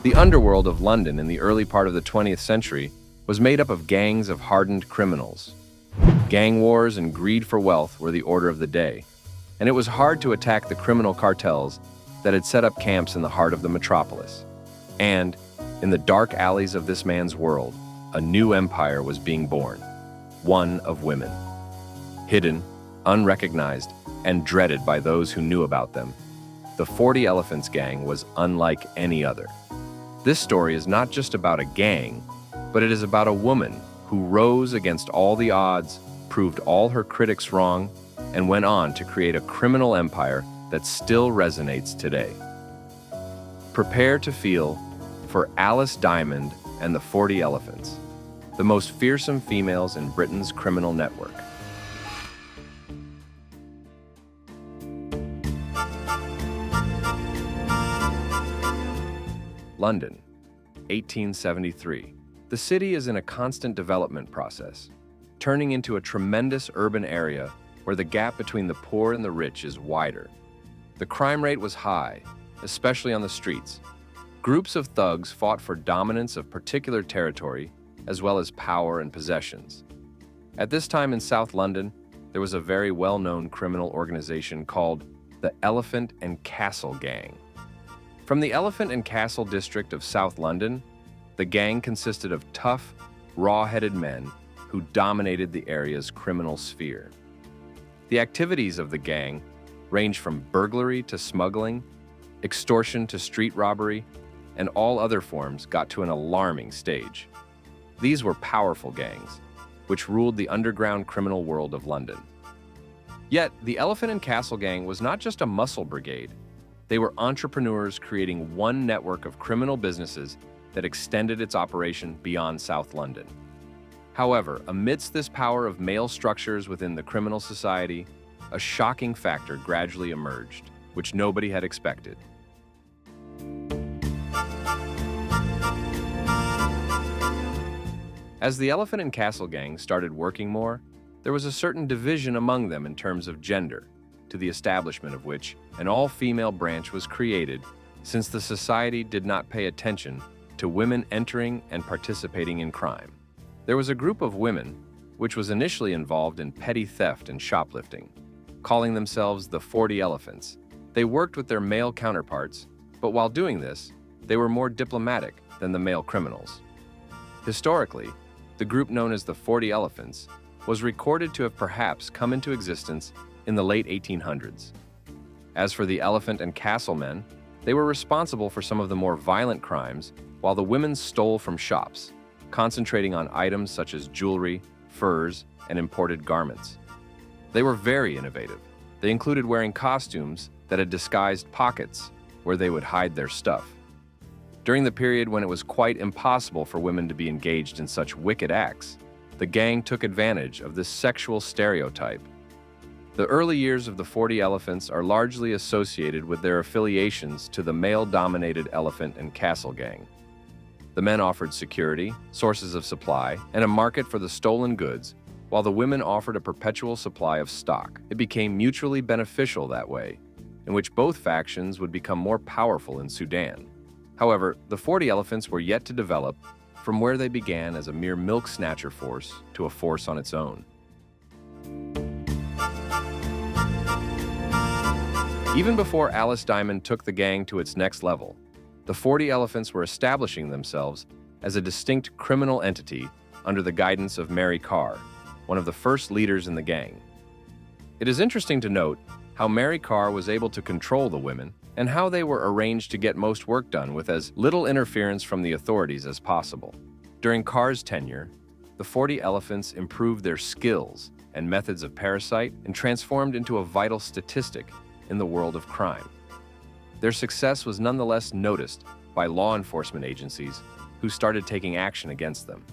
The underworld of London in the early part of the 20th century was made up of gangs of hardened criminals. Gang wars and greed for wealth were the order of the day, and it was hard to attack the criminal cartels that had set up camps in the heart of the metropolis. And, in the dark alleys of this man's world, a new empire was being born, one of women. Hidden, unrecognized, and dreaded by those who knew about them, the 40 Elephants gang was unlike any other. This story is not just about a gang, but it is about a woman who rose against all the odds, proved all her critics wrong, and went on to create a criminal empire that still resonates today. Prepare to feel for Alice Diamond and the 40 Elephants, the most fearsome females in Britain's criminal network. London, 1873. The city is in a constant development process, turning into a tremendous urban area where the gap between the poor and the rich is wider. The crime rate was high, especially on the streets. Groups of thugs fought for dominance of particular territory, as well as power and possessions. At this time in South London, there was a very well-known criminal organization called the Elephant and Castle Gang. From the Elephant and Castle district of South London, the gang consisted of tough, raw-headed men who dominated the area's criminal sphere. The activities of the gang ranged from burglary to smuggling, extortion to street robbery, and all other forms got to an alarming stage. These were powerful gangs, which ruled the underground criminal world of London. Yet, the Elephant and Castle Gang was not just a muscle brigade. They were entrepreneurs creating one network of criminal businesses that extended its operation beyond South London. However, amidst this power of male structures within the criminal society, a shocking factor gradually emerged, which nobody had expected. As the Elephant and Castle Gang started working more, there was a certain division among them in terms of gender, to the establishment of which an all-female branch was created, since the society did not pay attention to women entering and participating in crime. There was a group of women which was initially involved in petty theft and shoplifting, calling themselves the 40 Elephants. They worked with their male counterparts, but while doing this, they were more diplomatic than the male criminals. Historically, the group known as the 40 Elephants was recorded to have perhaps come into existence in the late 1800s. As for the Elephant and Castle men, they were responsible for some of the more violent crimes, while the women stole from shops, concentrating on items such as jewelry, furs, and imported garments. They were very innovative. They included wearing costumes that had disguised pockets where they would hide their stuff. During the period when it was quite impossible for women to be engaged in such wicked acts, the gang took advantage of this sexual stereotype. The early years of the 40 Elephants are largely associated with their affiliations to the male-dominated Elephant and Castle Gang. The men offered security, sources of supply, and a market for the stolen goods, while the women offered a perpetual supply of stock. It became mutually beneficial that way, in which both factions would become more powerful in Sudan. However, the 40 Elephants were yet to develop from where they began as a mere milk snatcher force to a force on its own. Even before Alice Diamond took the gang to its next level, the 40 Elephants were establishing themselves as a distinct criminal entity under the guidance of Mary Carr, one of the first leaders in the gang. It is interesting to note how Mary Carr was able to control the women and how they were arranged to get most work done with as little interference from the authorities as possible. During Carr's tenure, the 40 Elephants improved their skills and methods of parasite and transformed into a vital statistic in the world of crime. Their success was nonetheless noticed by law enforcement agencies who started taking action against them.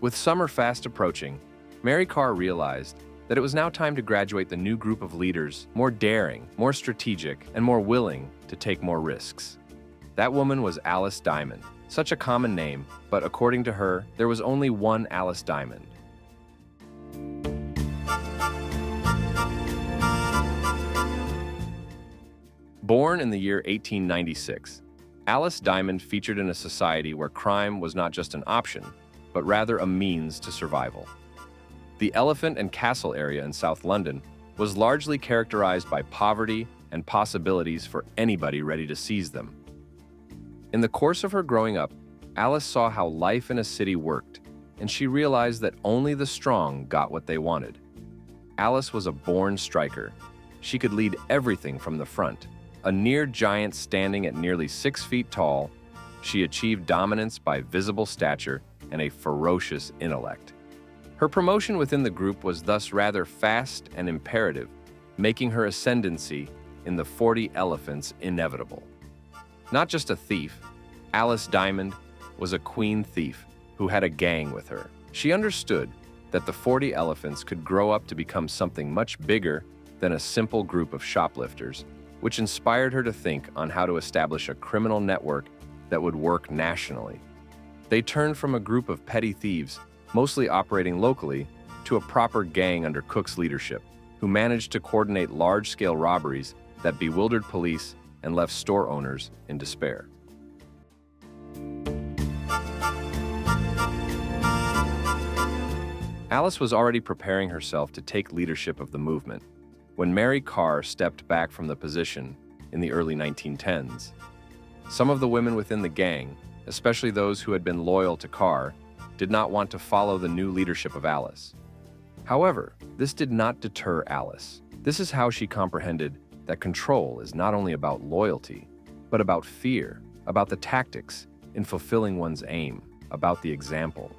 With summer fast approaching, Mary Carr realized that it was now time to graduate the new group of leaders, more daring, more strategic, and more willing to take more risks. That woman was Alice Diamond. Such a common name, but according to her, there was only one Alice Diamond. Born in the year 1896, Alice Diamond featured in a society where crime was not just an option, but rather a means to survival. The Elephant and Castle area in South London was largely characterized by poverty and possibilities for anybody ready to seize them. In the course of her growing up, Alice saw how life in a city worked, and she realized that only the strong got what they wanted. Alice was a born striker. She could lead everything from the front. A near giant standing at nearly 6 feet tall, she achieved dominance by visible stature and a ferocious intellect. Her promotion within the group was thus rather fast and imperative, making her ascendancy in the 40 Elephants inevitable. Not just a thief, Alice Diamond was a queen thief who had a gang with her. She understood that the 40 Elephants could grow up to become something much bigger than a simple group of shoplifters, which inspired her to think on how to establish a criminal network that would work nationally. They turned from a group of petty thieves, mostly operating locally, to a proper gang under Cook's leadership, who managed to coordinate large-scale robberies that bewildered police and left store owners in despair. Alice was already preparing herself to take leadership of the movement when Mary Carr stepped back from the position in the early 1910s. Some of the women within the gang, especially those who had been loyal to Carr, did not want to follow the new leadership of Alice. However, this did not deter Alice. This is how she comprehended that control is not only about loyalty, but about fear, about the tactics in fulfilling one's aim, about the example.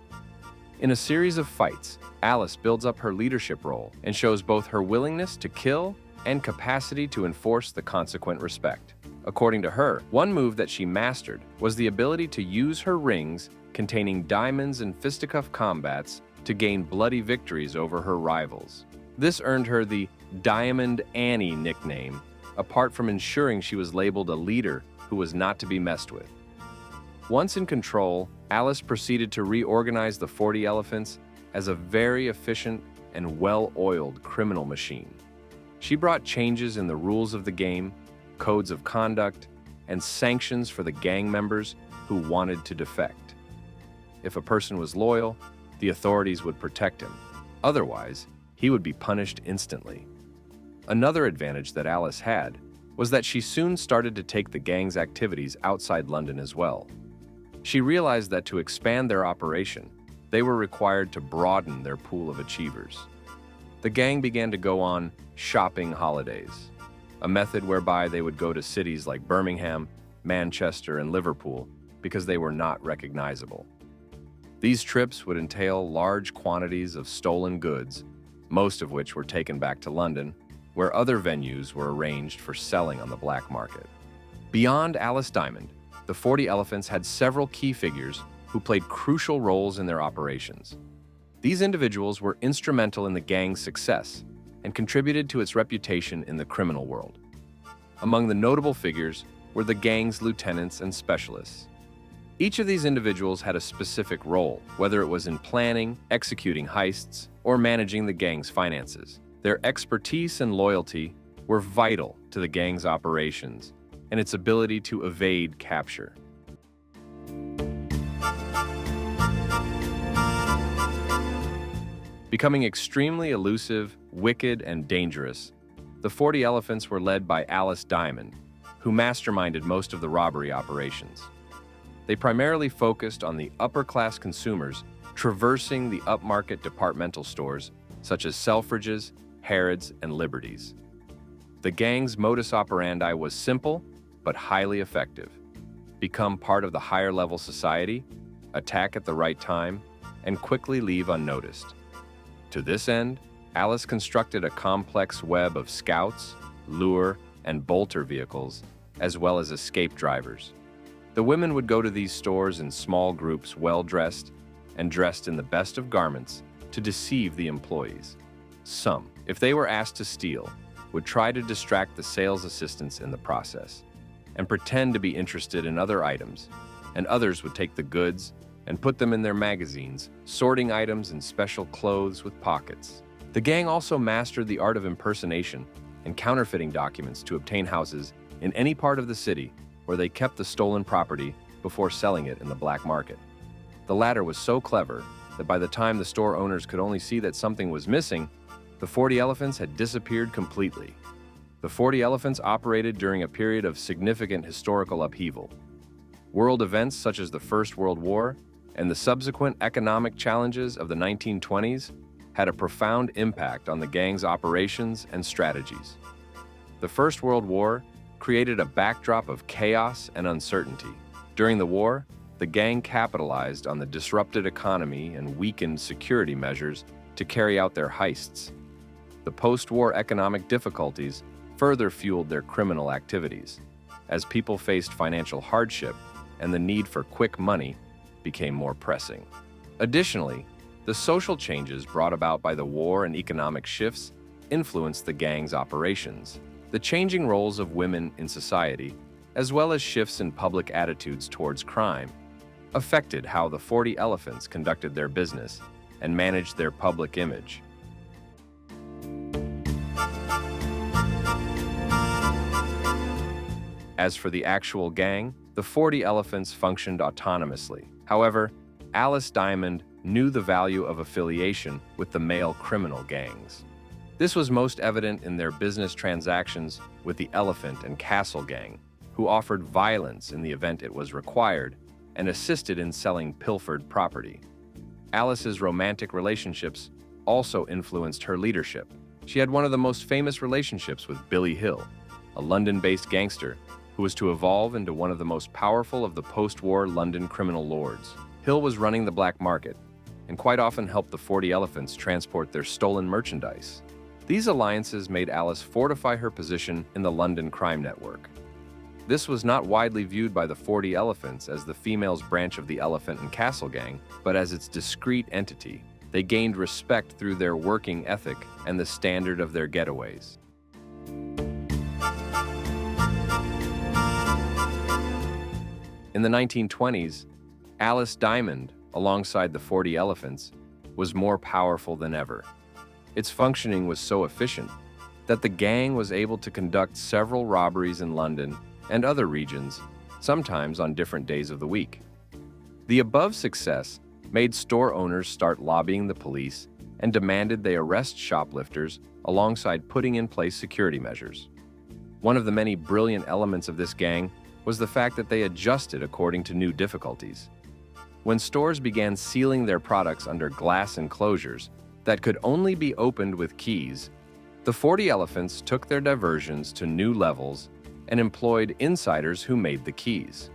In a series of fights, Alice builds up her leadership role and shows both her willingness to kill and capacity to enforce the consequent respect. According to her, one move that she mastered was the ability to use her rings containing diamonds and fisticuff combats to gain bloody victories over her rivals. This earned her the Diamond Annie nickname, apart from ensuring she was labeled a leader who was not to be messed with. Once in control, Alice proceeded to reorganize the 40 Elephants as a very efficient and well-oiled criminal machine. She brought changes in the rules of the game, codes of conduct, and sanctions for the gang members who wanted to defect. If a person was loyal, the authorities would protect him. Otherwise, he would be punished instantly. Another advantage that Alice had was that she soon started to take the gang's activities outside London as well. She realized that to expand their operation, they were required to broaden their pool of achievers. The gang began to go on shopping holidays, a method whereby they would go to cities like Birmingham, Manchester, and Liverpool because they were not recognizable. These trips would entail large quantities of stolen goods, most of which were taken back to London, where other venues were arranged for selling on the black market. Beyond Alice Diamond, the 40 Elephants had several key figures who played crucial roles in their operations. These individuals were instrumental in the gang's success and contributed to its reputation in the criminal world. Among the notable figures were the gang's lieutenants and specialists. Each of these individuals had a specific role, whether it was in planning, executing heists, or managing the gang's finances. Their expertise and loyalty were vital to the gang's operations and its ability to evade capture. Becoming extremely elusive, wicked, and dangerous, the 40 Elephants were led by Alice Diamond, who masterminded most of the robbery operations. They primarily focused on the upper-class consumers traversing the upmarket departmental stores such as Selfridges, Harrods, and Liberty's. The gang's modus operandi was simple but highly effective. Become part of the higher-level society, attack at the right time, and quickly leave unnoticed. To this end, Alice constructed a complex web of scouts, lure, and bolter vehicles, as well as escape drivers. The women would go to these stores in small groups, well-dressed and dressed in the best of garments to deceive the employees. Some, if they were asked to steal, would try to distract the sales assistants in the process and pretend to be interested in other items, and others would take the goods and put them in their magazines, sorting items in special clothes with pockets. The gang also mastered the art of impersonation and counterfeiting documents to obtain houses in any part of the city where they kept the stolen property before selling it in the black market. The latter was so clever that by the time the store owners could only see that something was missing, the 40 elephants had disappeared completely. The 40 elephants operated during a period of significant historical upheaval. World events such as the First World War and the subsequent economic challenges of the 1920s had a profound impact on the gang's operations and strategies. The First World War created a backdrop of chaos and uncertainty. During the war, the gang capitalized on the disrupted economy and weakened security measures to carry out their heists. The post-war economic difficulties further fueled their criminal activities, as people faced financial hardship and the need for quick money became more pressing. Additionally, the social changes brought about by the war and economic shifts influenced the gang's operations. The changing roles of women in society, as well as shifts in public attitudes towards crime, affected how the 40 elephants conducted their business and managed their public image. As for the actual gang, the 40 elephants functioned autonomously. However, Alice Diamond knew the value of affiliation with the male criminal gangs. This was most evident in their business transactions with the Elephant and Castle gang, who offered violence in the event it was required and assisted in selling pilfered property. Alice's romantic relationships also influenced her leadership. She had one of the most famous relationships with Billy Hill, a London-based gangster who was to evolve into one of the most powerful of the post-war London criminal lords. Hill was running the black market and quite often helped the 40 elephants transport their stolen merchandise. These alliances made Alice fortify her position in the London crime network. This was not widely viewed by the 40 elephants as the females' branch of the Elephant and Castle gang, but as its discrete entity. They gained respect through their working ethic and the standard of their getaways. In the 1920s, Alice Diamond, alongside the 40 elephants, was more powerful than ever. Its functioning was so efficient that the gang was able to conduct several robberies in London and other regions, sometimes on different days of the week. The above success made store owners start lobbying the police and demanded they arrest shoplifters alongside putting in place security measures. One of the many brilliant elements of this gang was the fact that they adjusted according to new difficulties. When stores began sealing their products under glass enclosures that could only be opened with keys, the 40 elephants took their diversions to new levels and employed insiders who made the keys.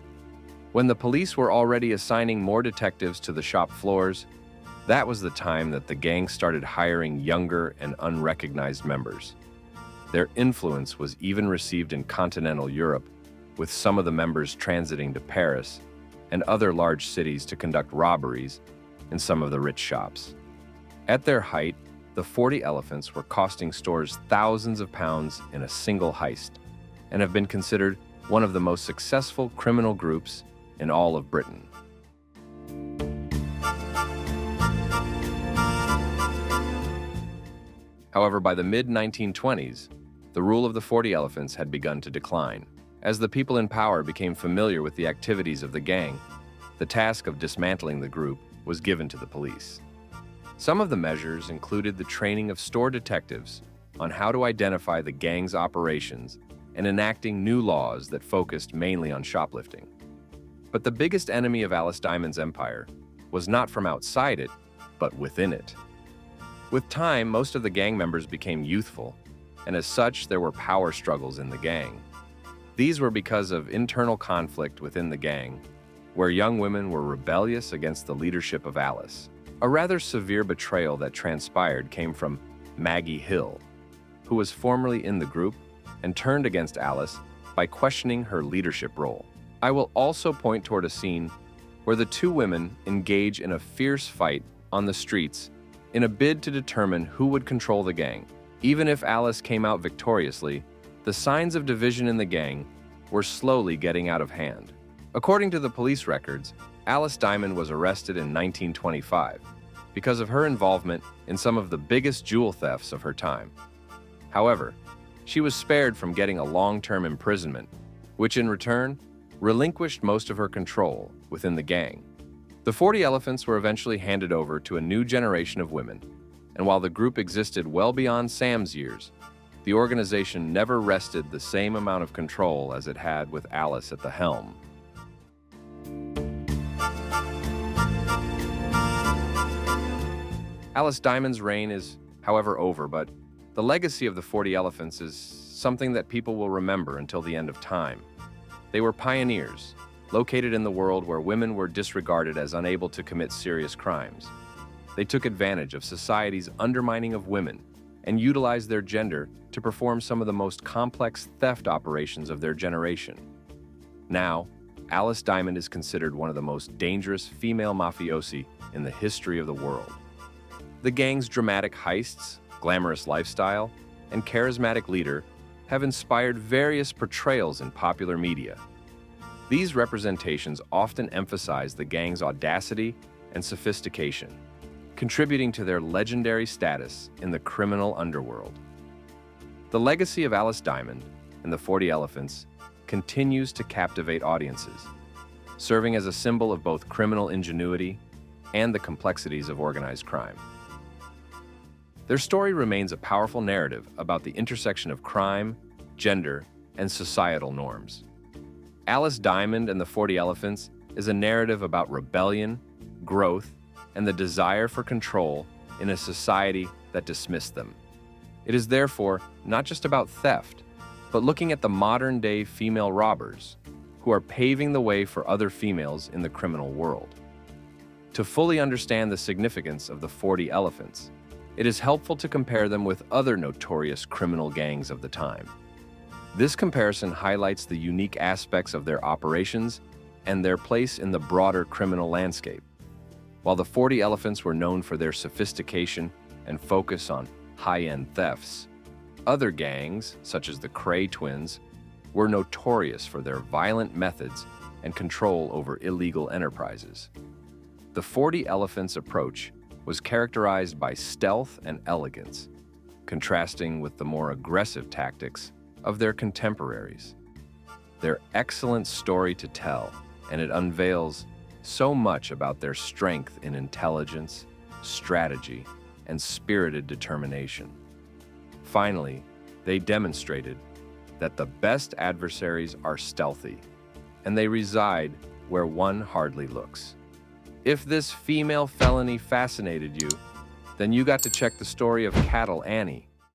When the police were already assigning more detectives to the shop floors, that was the time that the gang started hiring younger and unrecognized members. Their influence was even received in continental Europe, with some of the members transiting to Paris and other large cities to conduct robberies in some of the rich shops. At their height, the 40 elephants were costing stores thousands of pounds in a single heist and have been considered one of the most successful criminal groups in all of Britain. However, by the mid-1920s, the rule of the 40 elephants had begun to decline. As the people in power became familiar with the activities of the gang, the task of dismantling the group was given to the police. Some of the measures included the training of store detectives on how to identify the gang's operations and enacting new laws that focused mainly on shoplifting. But the biggest enemy of Alice Diamond's empire was not from outside it, but within it. With time, most of the gang members became youthful, and as such, there were power struggles in the gang. These were because of internal conflict within the gang, where young women were rebellious against the leadership of Alice. A rather severe betrayal that transpired came from Maggie Hill, who was formerly in the group and turned against Alice by questioning her leadership role. I will also point toward a scene where the two women engage in a fierce fight on the streets in a bid to determine who would control the gang. Even if Alice came out victoriously, the signs of division in the gang were slowly getting out of hand. According to the police records, Alice Diamond was arrested in 1925 because of her involvement in some of the biggest jewel thefts of her time. However, she was spared from getting a long-term imprisonment, which in return relinquished most of her control within the gang. The 40 elephants were eventually handed over to a new generation of women, and while the group existed well beyond Sam's years, the organization never rested the same amount of control as it had with Alice at the helm. Alice Diamond's reign is, however, over, but the legacy of the 40 elephants is something that people will remember until the end of time. They were pioneers, located in the world where women were disregarded as unable to commit serious crimes. They took advantage of society's undermining of women and utilized their gender to perform some of the most complex theft operations of their generation. Now, Alice Diamond is considered one of the most dangerous female mafiosi in the history of the world. The gang's dramatic heists, glamorous lifestyle, and charismatic leader have inspired various portrayals in popular media. These representations often emphasize the gang's audacity and sophistication, contributing to their legendary status in the criminal underworld. The legacy of Alice Diamond and the 40 Elephants continues to captivate audiences, serving as a symbol of both criminal ingenuity and the complexities of organized crime. Their story remains a powerful narrative about the intersection of crime, gender, and societal norms. Alice Diamond and the 40 Elephants is a narrative about rebellion, growth, and the desire for control in a society that dismissed them. It is therefore not just about theft, but looking at the modern-day female robbers who are paving the way for other females in the criminal world. To fully understand the significance of the 40 Elephants, it is helpful to compare them with other notorious criminal gangs of the time. This comparison highlights the unique aspects of their operations and their place in the broader criminal landscape. While the 40 Elephants were known for their sophistication and focus on high-end thefts, other gangs, such as the Cray twins, were notorious for their violent methods and control over illegal enterprises. The 40 Elephants' approach was characterized by stealth and elegance, contrasting with the more aggressive tactics of their contemporaries. Their excellent story to tell, and it unveils so much about their strength in intelligence, strategy, and spirited determination. Finally, they demonstrated that the best adversaries are stealthy, and they reside where one hardly looks. If this female felony fascinated you, then you got to check the story of Cattle Annie,